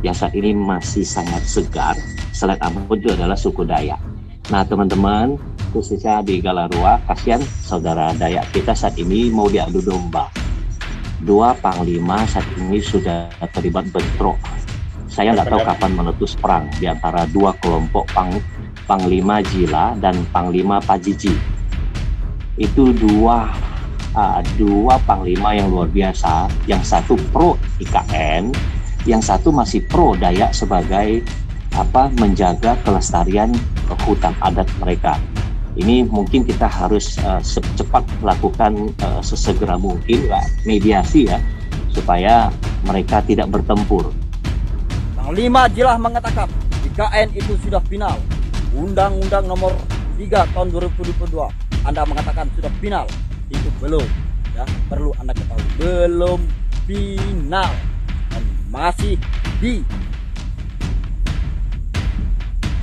yang saat ini masih sangat segar. Selain apapun itu adalah suku Dayak. Nah teman-teman, khususnya di Galarua, kasihan saudara Dayak kita saat ini mau diadu domba. Dua panglima saat ini sudah terlibat bentrok. Saya nggak tahu kapan meletus perang di antara dua kelompok Panglima Jila dan Panglima Pajiji. Itu dua panglima yang luar biasa. Yang satu pro IKN, yang satu masih pro Dayak sebagai menjaga kelestarian hutan adat mereka. Ini mungkin kita harus secepat melakukan sesegera mungkin mediasi ya, supaya mereka tidak bertempur. Panglima Jilah mengatakan IKN itu sudah final. Undang-Undang nomor 3 tahun 2022 Anda mengatakan sudah final. Itu belum, ya, perlu Anda ketahui, belum final dan masih di.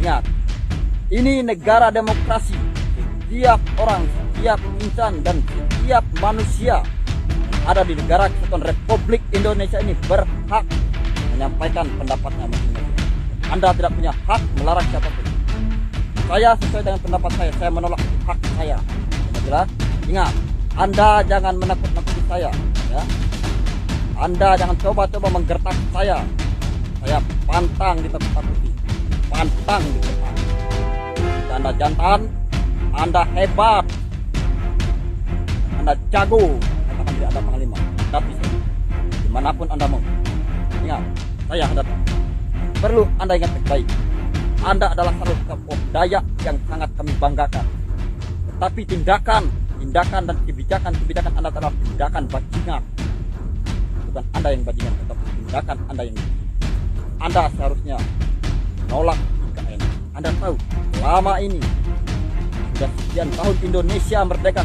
Ingat, ini negara demokrasi. Setiap orang, setiap insan dan setiap manusia ada di negara kesatuan Republik Indonesia ini berhak menyampaikan pendapatnya masing-masing. Anda tidak punya hak melarang siapapun. Saya sesuai dengan pendapat saya menolak hak saya. Jelas? Ingat, Anda jangan menakut-nakuti saya, ya. Anda jangan coba-coba menggertak saya. Saya pantang ditakut-takuti, pantang digertak. Anda jantan, Anda hebat, Anda jago, katakan tidak ada panglima, tapi dimanapun Anda mau. Ingat, saya hadapi. Perlu Anda ingat baik-baik. Anda adalah salah satu Dayak yang sangat kami banggakan. Tetapi tindakan dan kebijakan Anda adalah tindakan bajingan. Bukan Anda yang bajingan, tetapi tindakan Anda yang bajingan. Anda seharusnya menolak IKN. Anda tahu, selama ini sudah sekian tahun Indonesia merdeka,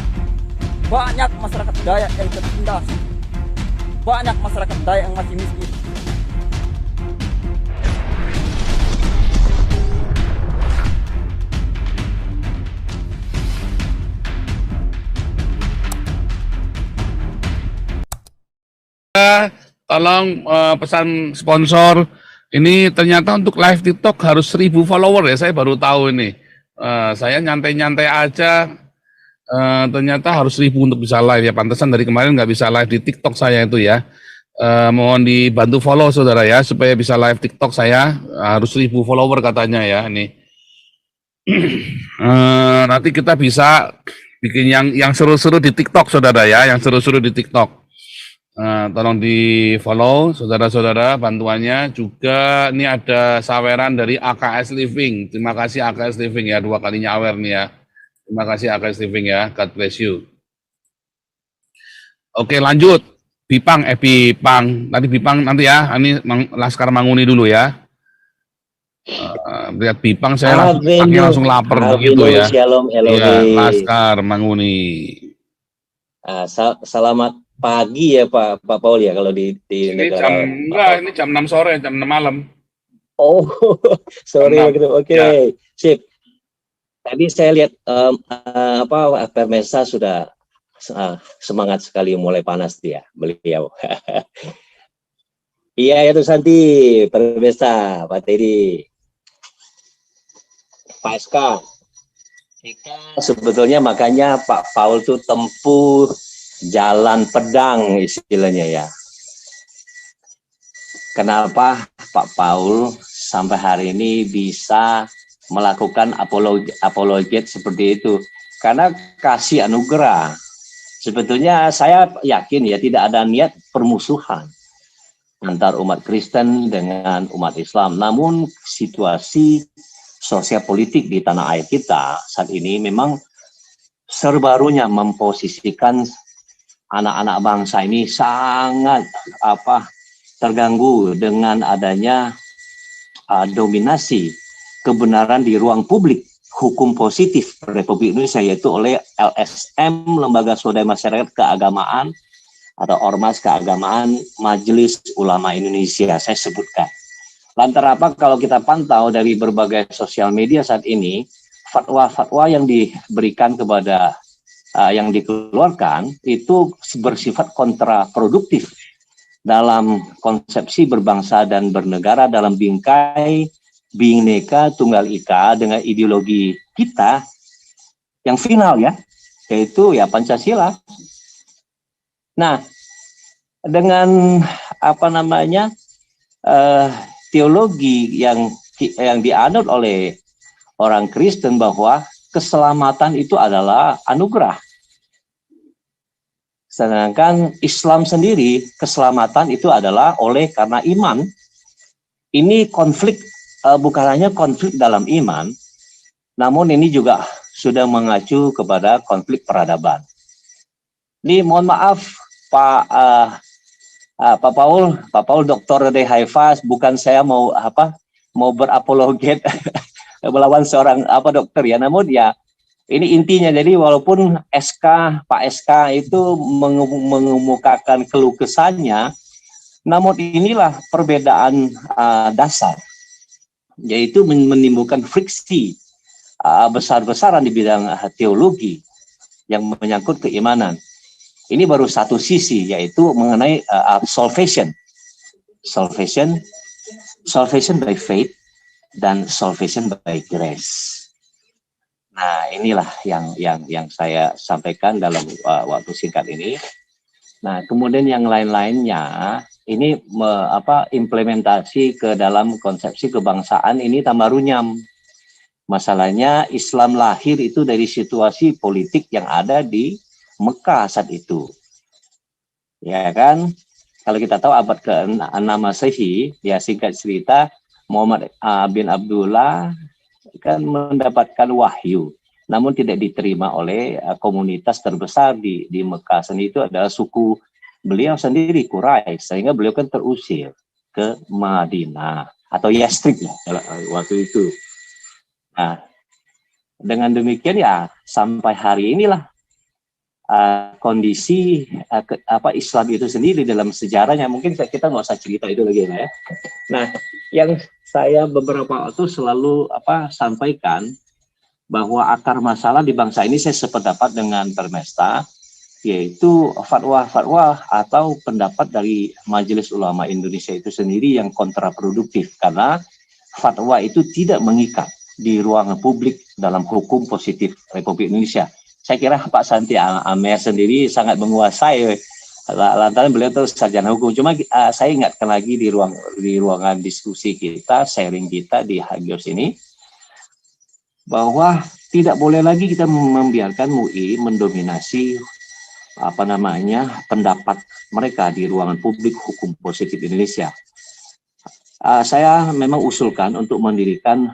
banyak masyarakat Dayak yang tertindas, banyak masyarakat Dayak yang masih miskin. Tolong pesan sponsor. Ini ternyata untuk live TikTok harus 1000 follower ya. Saya baru tahu ini. Saya nyantai-nyantai aja. Ternyata harus 1000 untuk bisa live ya. Pantesan dari kemarin nggak bisa live di TikTok saya itu ya. Mohon dibantu follow saudara ya, supaya bisa live TikTok saya. Harus 1000 follower katanya ya. Ini. Nanti kita bisa bikin yang seru-seru di TikTok saudara ya. Yang seru-seru di TikTok. Tolong di follow saudara-saudara bantuannya. Juga ini ada saweran dari AKS Living. Terima kasih AKS Living ya, 2 kalinya awer nih ya. Terima kasih AKS Living ya, God bless you. Oke lanjut, Bipang tadi Bipang nanti ya. Ini Laskar Manguni dulu ya. Lihat Bipang saya langsung lapar begitu ya. Shalom, ya, Laskar Manguni. Selamat pagi ya Pak Paul ya kalau di negara. Ini jam 6 sore, jam 6 malam. Oh, sorry begitu. Oke. Ya. Sip. Tadi saya lihat Permesa sudah semangat sekali, mulai panas beliau. Iya itu Santi, Permesa, Pak Teddy, Pak SK. Sebetulnya makanya Pak Paul tuh tempuh jalan pedang istilahnya ya. Kenapa Pak Paul sampai hari ini bisa melakukan apologet seperti itu? Karena kasih anugerah. Sebetulnya saya yakin ya tidak ada niat permusuhan antar umat Kristen dengan umat Islam. Namun situasi sosial politik di tanah air kita saat ini memang serbarunya memposisikan anak-anak bangsa ini sangat terganggu dengan adanya dominasi kebenaran di ruang publik hukum positif Republik Indonesia, yaitu oleh LSM, Lembaga Swadaya Masyarakat Keagamaan atau Ormas Keagamaan Majelis Ulama Indonesia, saya sebutkan. Lantaran apa, kalau kita pantau dari berbagai sosial media saat ini, fatwa-fatwa yang diberikan kepada yang dikeluarkan itu bersifat kontraproduktif dalam konsepsi berbangsa dan bernegara dalam bingkai Bhinneka Tunggal Ika dengan ideologi kita yang final ya, yaitu ya Pancasila. Nah, dengan teologi yang dianut oleh orang Kristen bahwa keselamatan itu adalah anugerah. Sedangkan Islam sendiri keselamatan itu adalah oleh karena iman. Ini konflik, bukan hanya konflik dalam iman, namun ini juga sudah mengacu kepada konflik peradaban. Ini mohon maaf Pak Paul Dr. de Haifa, bukan saya mau berapologet melawan seorang dokter ya, namun ya ini intinya. Jadi walaupun Pak SK itu mengemukakan keluh kesahnya, namun inilah perbedaan dasar, yaitu menimbulkan friksi besar-besaran di bidang teologi yang menyangkut keimanan. Ini baru satu sisi, yaitu mengenai salvation by faith dan salvation by grace. Nah, inilah yang saya sampaikan dalam waktu singkat ini. Nah, kemudian yang lain-lainnya ini implementasi ke dalam konsepsi kebangsaan ini tambah runyam. Masalahnya Islam lahir itu dari situasi politik yang ada di Mekah saat itu. Ya kan? Kalau kita tahu abad ke-6 Masehi, ya singkat cerita Muhammad bin Abdullah kan mendapatkan wahyu, namun tidak diterima oleh komunitas terbesar di Mekah sendiri, itu adalah suku beliau sendiri, Quraisy, sehingga beliau kan terusir ke Madinah atau Yastrib ya waktu itu. Nah, dengan demikian ya sampai hari inilah kondisi Islam itu sendiri dalam sejarahnya. Mungkin kita nggak usah cerita itu lagi ya. Nah, yang saya beberapa waktu selalu sampaikan bahwa akar masalah di bangsa ini, saya sependapat dengan Permesta, yaitu fatwa-fatwa atau pendapat dari Majelis Ulama Indonesia itu sendiri yang kontraproduktif, karena fatwa itu tidak mengikat di ruang publik dalam hukum positif Republik Indonesia. Saya kira Pak Santi Amer sendiri sangat menguasai, lantaran beliau itu sarjana hukum. Cuma saya ingatkan lagi di ruangan diskusi kita, sharing kita di Hagios ini, bahwa tidak boleh lagi kita membiarkan MUI mendominasi pendapat mereka di ruangan publik hukum positif Indonesia. Saya memang usulkan untuk mendirikan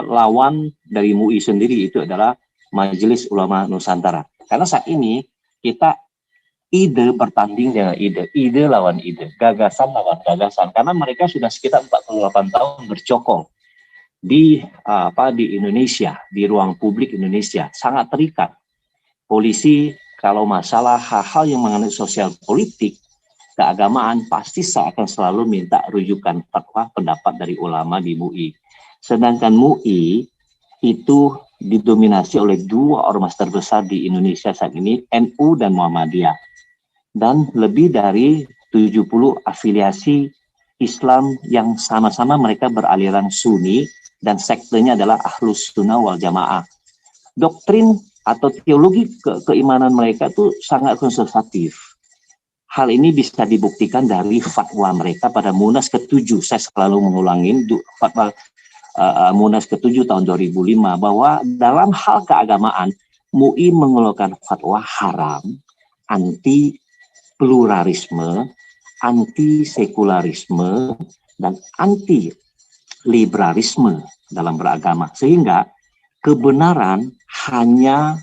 lawan dari MUI sendiri, itu adalah Majelis Ulama Nusantara. Karena saat ini kita ide bertanding dengan ide lawan ide, gagasan lawan gagasan. Karena mereka sudah sekitar 48 tahun bercokol di Indonesia, di ruang publik Indonesia, sangat terikat. Polisi kalau masalah hal-hal yang mengenai sosial politik, keagamaan, pasti saya akan selalu minta rujukan fatwa pendapat dari ulama di MUI. Sedangkan MUI itu didominasi oleh dua ormas terbesar di Indonesia saat ini, NU dan Muhammadiyah. Dan lebih dari 70 afiliasi Islam yang sama-sama mereka beraliran Sunni, dan sektenya adalah Ahlus Sunnah wal Jamaah. Doktrin atau teologi keimanan mereka itu sangat konservatif. Hal ini bisa dibuktikan dari fatwa mereka pada Munas ke-7. Saya selalu mengulangin fatwa Munas ke-7 tahun 2005, bahwa dalam hal keagamaan MUI mengeluarkan fatwa haram, anti pluralisme, anti sekularisme, dan anti liberalisme dalam beragama, sehingga kebenaran hanya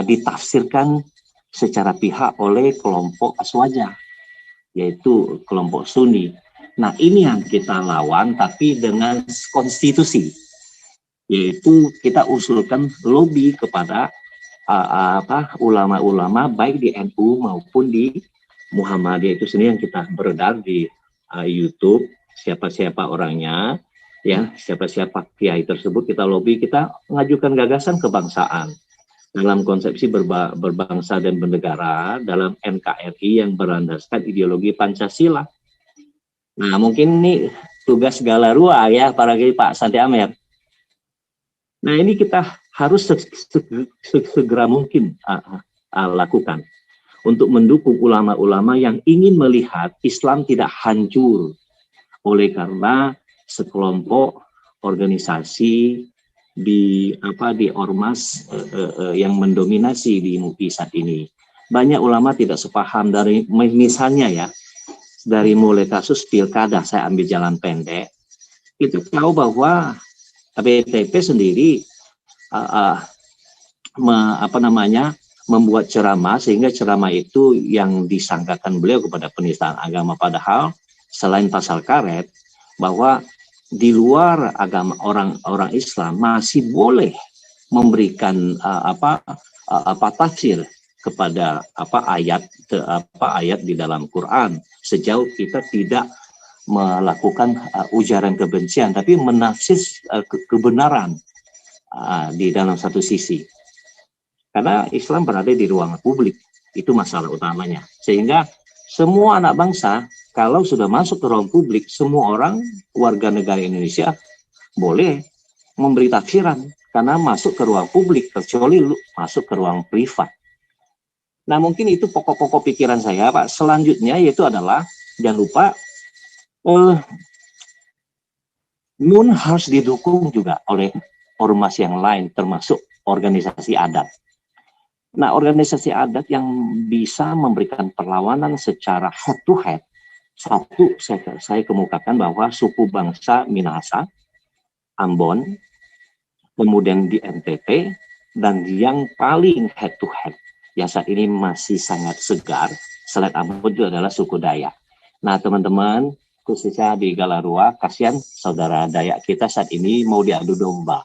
ditafsirkan secara pihak oleh kelompok aswaja, yaitu kelompok Sunni. Nah, ini yang kita lawan, tapi dengan konstitusi, yaitu kita usulkan lobby kepada ulama-ulama baik di NU maupun di Muhammadiyah itu sendiri, yang kita beredar di YouTube, siapa-siapa orangnya, ya siapa-siapa kiai tersebut kita lobby, kita mengajukan gagasan kebangsaan. dalam konsepsi berbangsa dan bernegara dalam NKRI yang berlandaskan ideologi Pancasila. Nah, mungkin ini tugas Galarua ya, para Pak Santi Amer. Nah, ini kita harus segera mungkin lakukan untuk mendukung ulama-ulama yang ingin melihat Islam tidak hancur oleh karena sekelompok organisasi di ormas yang mendominasi di MUPI saat ini. Banyak ulama tidak sepaham dari misalnya ya, dari mulai kasus pilkada, saya ambil jalan pendek, itu tahu bahwa BTP sendiri membuat ceramah, sehingga ceramah itu yang disangkakan beliau kepada penistaan agama, padahal selain pasal karet bahwa di luar agama orang Islam masih boleh memberikan tafsir kepada ayat di dalam Quran, sejauh kita tidak melakukan ujaran kebencian, tapi menafsir kebenaran di dalam satu sisi. Karena Islam berada di ruang publik, itu masalah utamanya. Sehingga semua anak bangsa kalau sudah masuk ke ruang publik, semua orang warga negara Indonesia boleh memberi tafsiran karena masuk ke ruang publik, kecuali masuk ke ruang privat. Nah, mungkin itu pokok-pokok pikiran saya, Pak. Selanjutnya yaitu adalah jangan lupa MUN harus didukung juga oleh ormas yang lain, termasuk organisasi adat. Nah, organisasi adat yang bisa memberikan perlawanan secara head to head. Satu, saya kemukakan bahwa suku bangsa Minahasa, Ambon, kemudian di NTT, dan yang paling head to head, yang saat ini masih sangat segar, selain Ambon itu adalah suku Dayak. Nah, teman-teman, khususnya di Galarua, kasihan saudara Dayak kita saat ini mau diadu domba.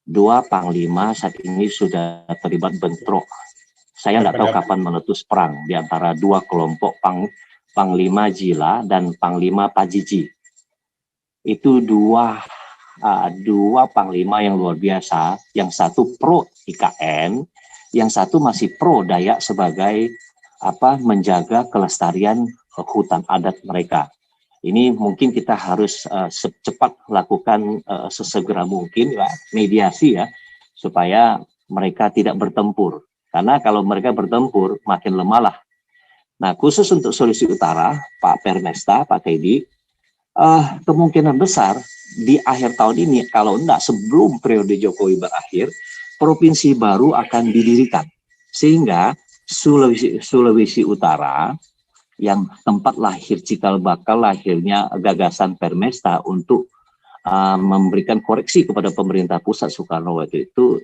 Dua panglima saat ini sudah terlibat bentrok. Saya tidak tahu kapan meletus perang di antara dua kelompok Panglima Jila dan Panglima Pajiji. Itu dua panglima yang luar biasa. Yang satu pro IKN, yang satu masih pro Dayak sebagai menjaga kelestarian hutan adat mereka. Ini mungkin kita harus cepat lakukan sesegera mungkin mediasi ya, supaya mereka tidak bertempur. Karena kalau mereka bertempur makin lemahlah. Nah, khusus untuk Sulawesi Utara, Pak Permesta, Pak Teddy, kemungkinan besar di akhir tahun ini, kalau enggak sebelum periode Jokowi berakhir, provinsi baru akan didirikan. Sehingga Sulawesi Utara, yang tempat lahir cikal bakal lahirnya gagasan Permesta untuk memberikan koreksi kepada pemerintah pusat Soekarno waktu itu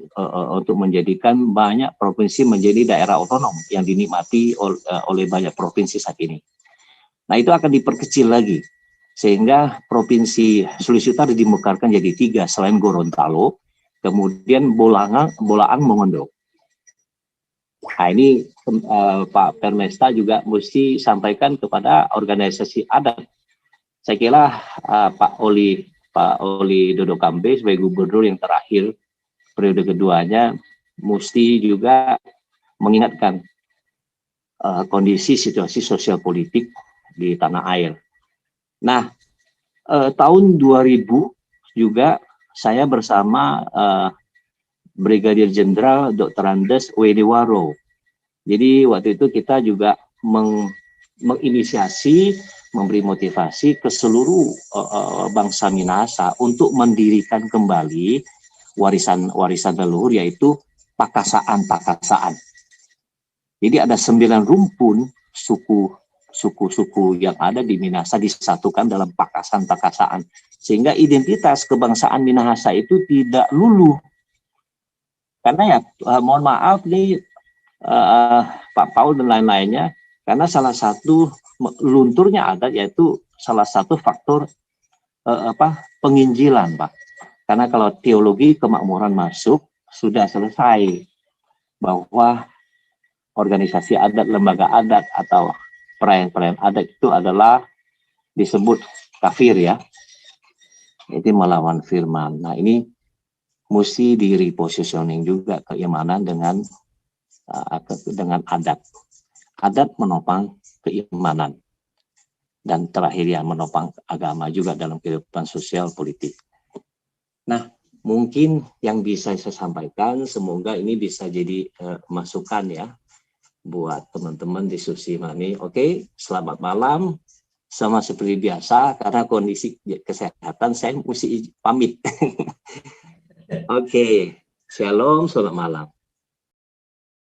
untuk menjadikan banyak provinsi menjadi daerah otonom yang dinikmati oleh banyak provinsi saat ini. Nah, itu akan diperkecil lagi sehingga provinsi Sulawesi Utara dimekarkan jadi 3 selain Gorontalo, kemudian Bolaang Mongondo. Nah, ini Pak Permesta juga mesti sampaikan kepada organisasi adat. Saya kira Pak Oli Dodo Kambe sebagai gubernur yang terakhir periode keduanya mesti juga mengingatkan kondisi situasi sosial politik di tanah air. Nah, tahun 2000 juga saya bersama Brigadir Jenderal Dr. Andes Wedewaro. Jadi waktu itu kita juga menginisiasi, memberi motivasi ke seluruh bangsa Minahasa untuk mendirikan kembali warisan leluhur, yaitu pakasaan. Jadi ada 9 rumpun suku yang ada di Minahasa disatukan dalam pakasaan, sehingga identitas kebangsaan Minahasa itu tidak luluh. Karena ya mohon maaf nih Pak Paul dan lain-lainnya, karena salah satu lunturnya adat yaitu salah satu faktor penginjilan, Pak. Karena kalau teologi kemakmuran masuk sudah selesai bahwa organisasi adat, lembaga adat atau perayaan-perayaan adat itu adalah disebut kafir ya. Itu melawan firman. Nah, ini mesti di repositioning juga keimanan dengan adat. Adat menopang keimanan, dan terakhir yang menopang agama juga dalam kehidupan sosial politik. Nah, mungkin yang bisa saya sampaikan, semoga ini bisa jadi masukan ya buat teman-teman diskusi Mani. Oke, selamat malam. Sama seperti biasa, karena kondisi kesehatan saya mesti pamit. Oke, shalom, selamat malam.